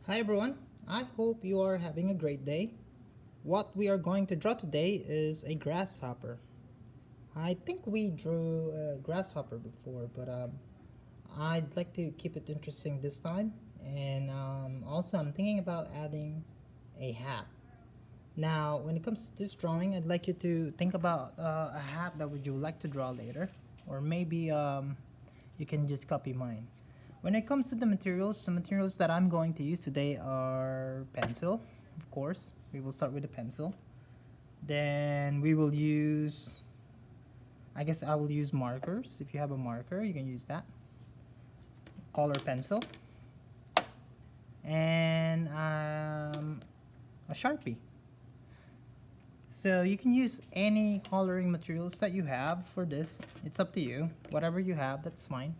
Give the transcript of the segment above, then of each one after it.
Hi everyone, I hope you are having a great day. What we are going to draw today is a grasshopper. I think we drew a grasshopper before, but I'd like to keep it interesting this time. And also, I'm thinking about adding a hat. Now, when it comes to this drawing, I'd like you to think about a hat that would you like to draw later, or maybe you can just copy mine. When it comes to the materials that I'm going to use today are pencil, of course. We will start with the pencil. Then we will use, I guess I will use markers. If you have a marker, you can use that. Color pencil. And a Sharpie. So you can use any coloring materials that you have for this. It's up to you. Whatever you have, that's fine.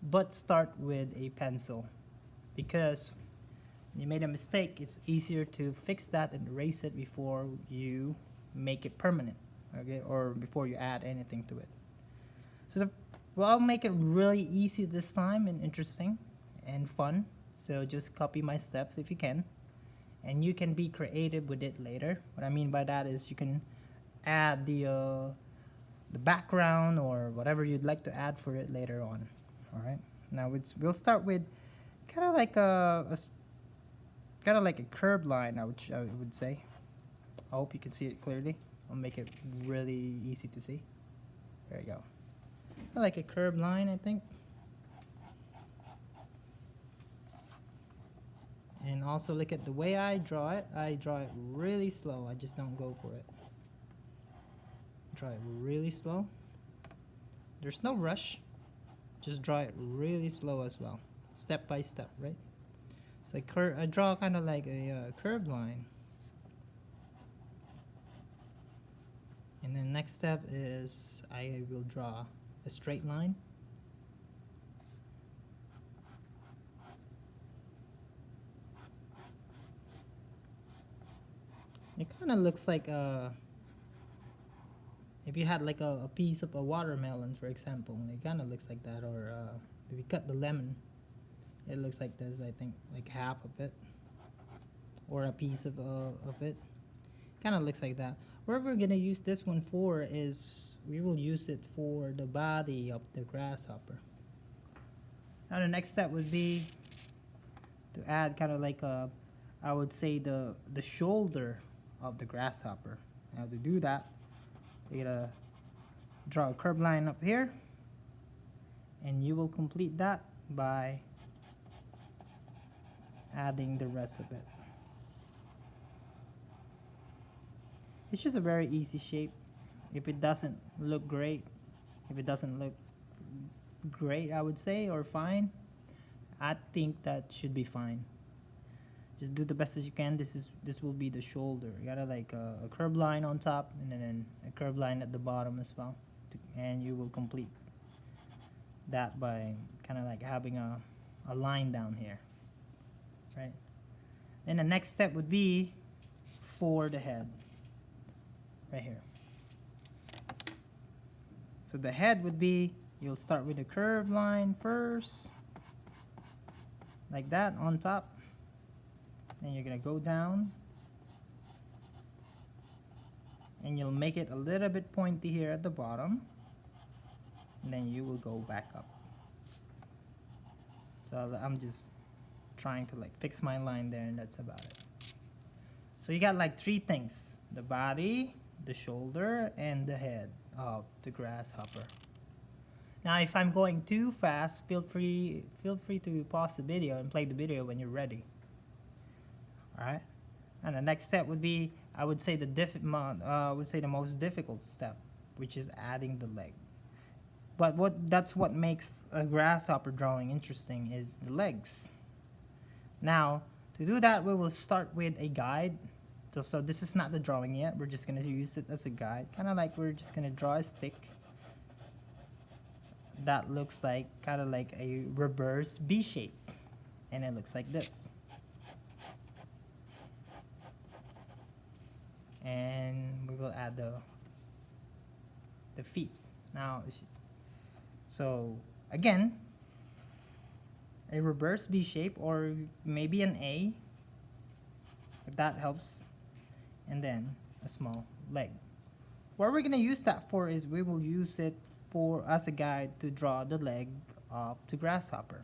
But start with a pencil because you made a mistake. It's easier to fix that and erase it before you make it permanent, okay, or before you add anything to it. Well, I'll make it really easy this time and interesting and fun. So just copy my steps if you can, and you can be creative with it later. What I mean by that is you can add the background or whatever you'd like to add for it later on. All right. Now we'll start with kind of like kind of like a curved line. I would say. I hope you can see it clearly. I'll make it really easy to see. There you go. I like a curved line, I think. And also look at the way I draw it. I draw it really slow. I just don't go for it. Draw it really slow. There's no rush. Just draw it really slow as well. Step by step, right? So I draw kind of like a curved line. And then next step is I will draw a straight line. It kind of looks like if you had like a piece of a watermelon, for example, it kind of looks like that. Or if you cut the lemon, it looks like this. I think like half of it, or a piece of it. Kind of looks like that. What we're gonna use this one for is we will use it for the body of the grasshopper. Now the next step would be to add kind of like I would say the shoulder of the grasshopper. Now to do that, you gotta draw a curved line up here, and you will complete that by adding the rest of it. It's just a very easy shape. If it doesn't look great, if it doesn't look great, I would say, or fine, I think that should be fine. Just do the best as you can. This will be the shoulder. You gotta like a curved line on top and then a curved line at the bottom as well, and you will complete that by kind of like having a line down here, right? Then the next step would be for the head, right here. So the head would be, you'll start with a curved line first, like that on top. Then you're gonna go down, and you'll make it a little bit pointy here at the bottom, and then you will go back up. So I'm just trying to like fix my line there, and that's about it. So you got like three things: the body, the shoulder, and the head of the grasshopper. Now if I'm going too fast, feel free to pause the video and play the video when you're ready. Alright? And the next step would be, I would say the most difficult step, which is adding the leg. But that's what makes a grasshopper drawing interesting, is the legs. Now, to do that, we will start with a guide. So this is not the drawing yet. We're just gonna use it as a guide, kind of like we're just gonna draw a stick that looks like kind of like a reverse B shape, and it looks like this. And we will add the feet. Now, so again, a reverse B shape or maybe an A, if that helps, and then a small leg. What we're gonna use that for is we will use it for as a guide to draw the leg of the grasshopper.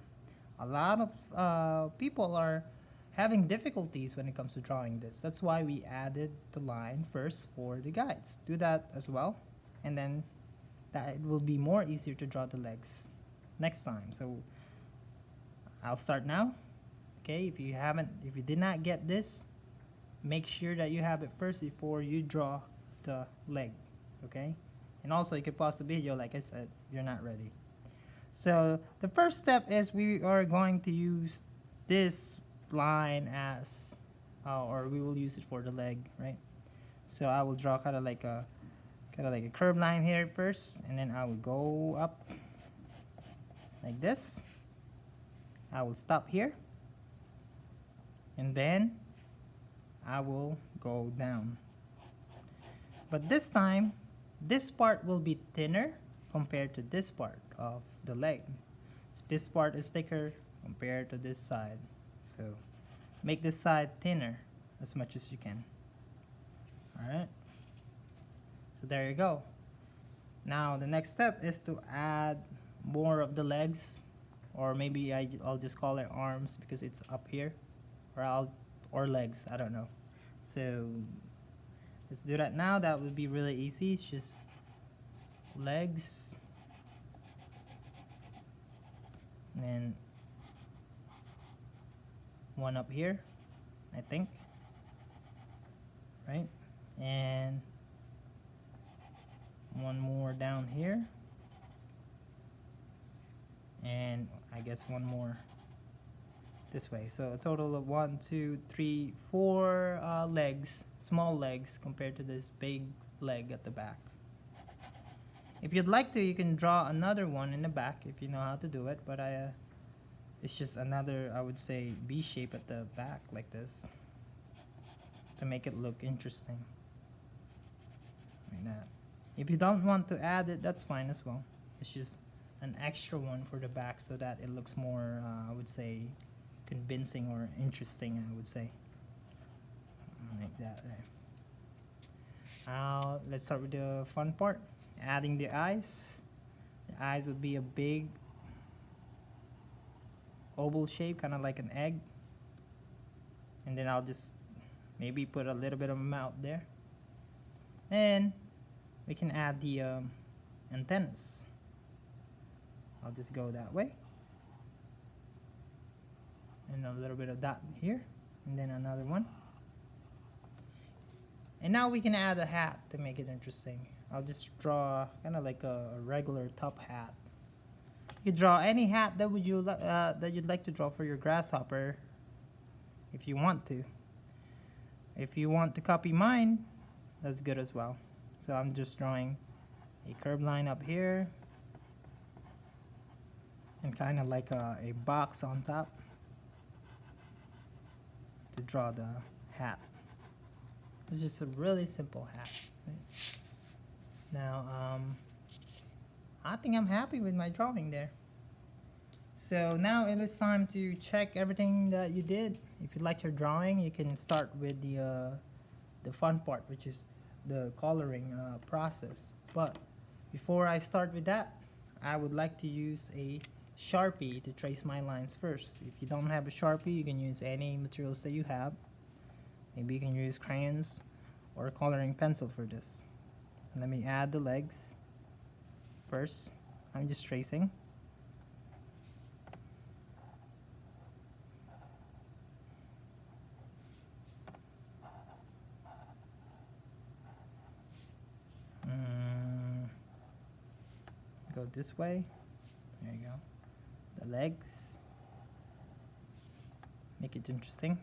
A lot of people are having difficulties when it comes to drawing this. That's why we added the line first for the guides. Do that as well, and then that it will be more easier to draw the legs next time. So I'll start now. Okay, if you did not get this, make sure that you have it first before you draw the leg. Okay, and also you can pause the video, like I said, if you're not ready. So the first step is we are going to use this line as, or we will use it for the leg, right? So I will draw kind of like a curved line here first, and then I will go up like this. I will stop here, and then I will go down. But this time, this part will be thinner compared to this part of the leg. So this part is thicker compared to this side. So make this side thinner as much as you can. Alright. So there you go. Now the next step is to add more of the legs, or maybe I'll just call it arms because it's up here, or legs, I don't know. So let's do that now. That would be really easy. It's just legs, and then one up here, I think, right? And one more down here, and I guess one more this way. So a total of 1, 2, 3, 4 legs, small legs compared to this big leg at the back. If you'd like to, you can draw another one in the back if you know how to do it, but it's just another, I would say, B shape at the back like this to make it look interesting, like that. If you don't want to add it, that's fine as well. It's just an extra one for the back so that it looks more, I would say, convincing or interesting, I would say, like that. Now let's start with the fun part, adding the eyes. The eyes would be a big oval shape, kind of like an egg, and then I'll just maybe put a little bit of a mouth there, and we can add the antennas. I'll just go that way, and a little bit of that here, and then another one, and now we can add a hat to make it interesting. I'll just draw kind of like a regular top hat. You can draw any hat that you'd like to draw for your grasshopper if you want to. If you want to copy mine, that's good as well. So I'm just drawing a curved line up here and kind of like a box on top to draw the hat. It's just a really simple hat. Right? Now, I think I'm happy with my drawing there. So now it is time to check everything that you did. If you like your drawing, you can start with the fun part, which is the coloring process. But before I start with that, I would like to use a Sharpie to trace my lines first. If you don't have a Sharpie, you can use any materials that you have. Maybe you can use crayons or a coloring pencil for this. And let me add the legs first. I'm just tracing. Go this way. There you go. The legs. Make it interesting.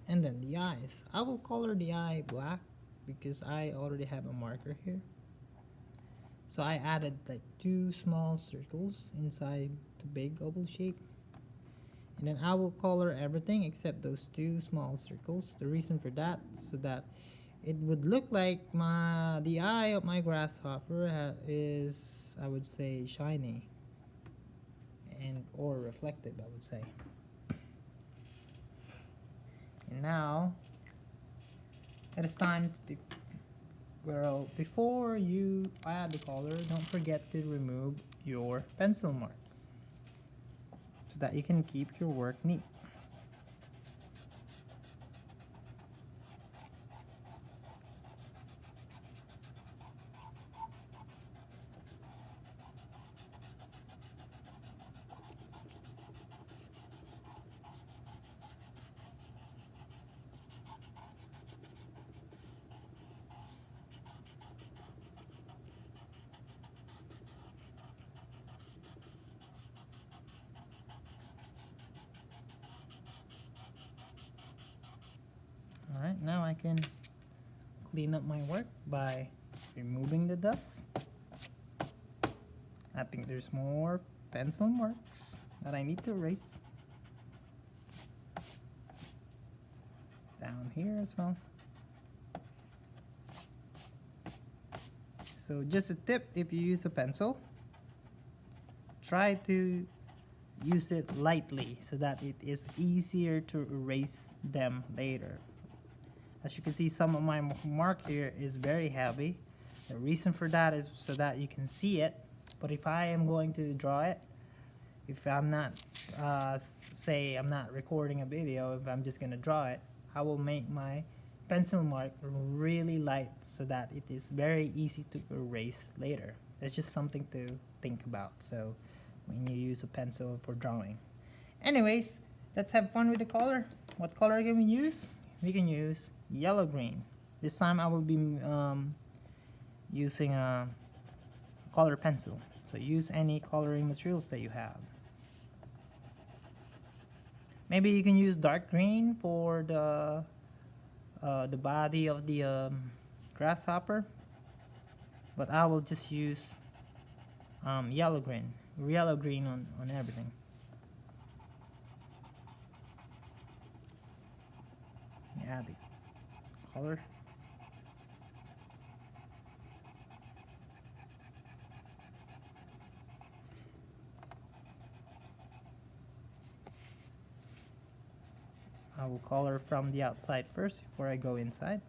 And then the eyes. I will color the eye black because I already have a marker here. So I added like 2 small circles inside the big oval shape. And then I will color everything except those 2 small circles. The reason for that, so that it would look like the eye of my grasshopper is, I would say, shiny and or reflective, I would say. And now it is time to well, before you add the color, don't forget to remove your pencil mark so that you can keep your work neat. Alright, now I can clean up my work by removing the dust. I think there's more pencil marks that I need to erase. Down here as well. So just a tip, if you use a pencil, try to use it lightly so that it is easier to erase them later. As you can see, some of my mark here is very heavy. The reason for that is so that you can see it. But if I am going to draw it, if I'm not, say I'm not recording a video, if I'm just gonna draw it, I will make my pencil mark really light so that it is very easy to erase later. That's just something to think about. So when you use a pencil for drawing. Anyways, let's have fun with the color. What color can we use? We can use yellow green. This time I will be using a color pencil. So use any coloring materials that you have. Maybe you can use dark green for the body of the grasshopper, but I will just use yellow green on everything. Add the color. I will color from the outside first before I go inside.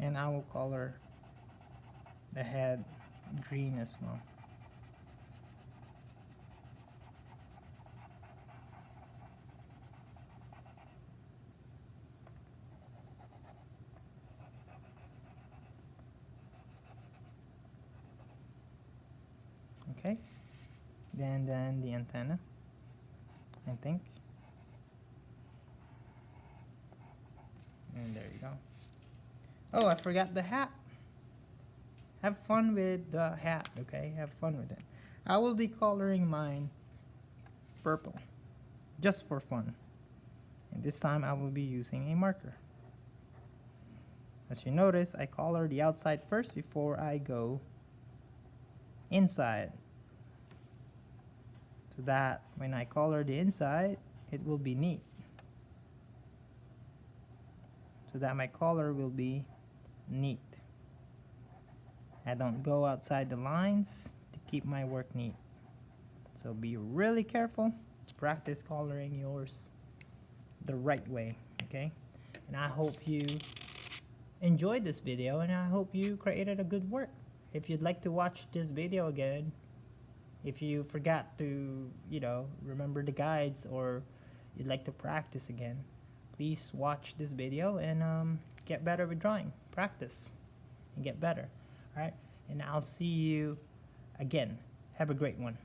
And I will color the head green as well. Okay, then the antenna, I think, and there you go. Oh, I forgot the hat. Have fun with the hat, okay? Have fun with it. I will be coloring mine purple, just for fun. And this time I will be using a marker. As you notice, I color the outside first before I go inside. So that when I color the inside, it will be neat. So that my color will be neat. I don't go outside the lines to keep my work neat. So be really careful. Practice coloring yours the right way, okay? And I hope you enjoyed this video, and I hope you created a good work. If you'd like to watch this video again, if you forgot to, remember the guides, or you'd like to practice again, please watch this video and get better with drawing. Practice and get better. All right, and I'll see you again. Have a great one.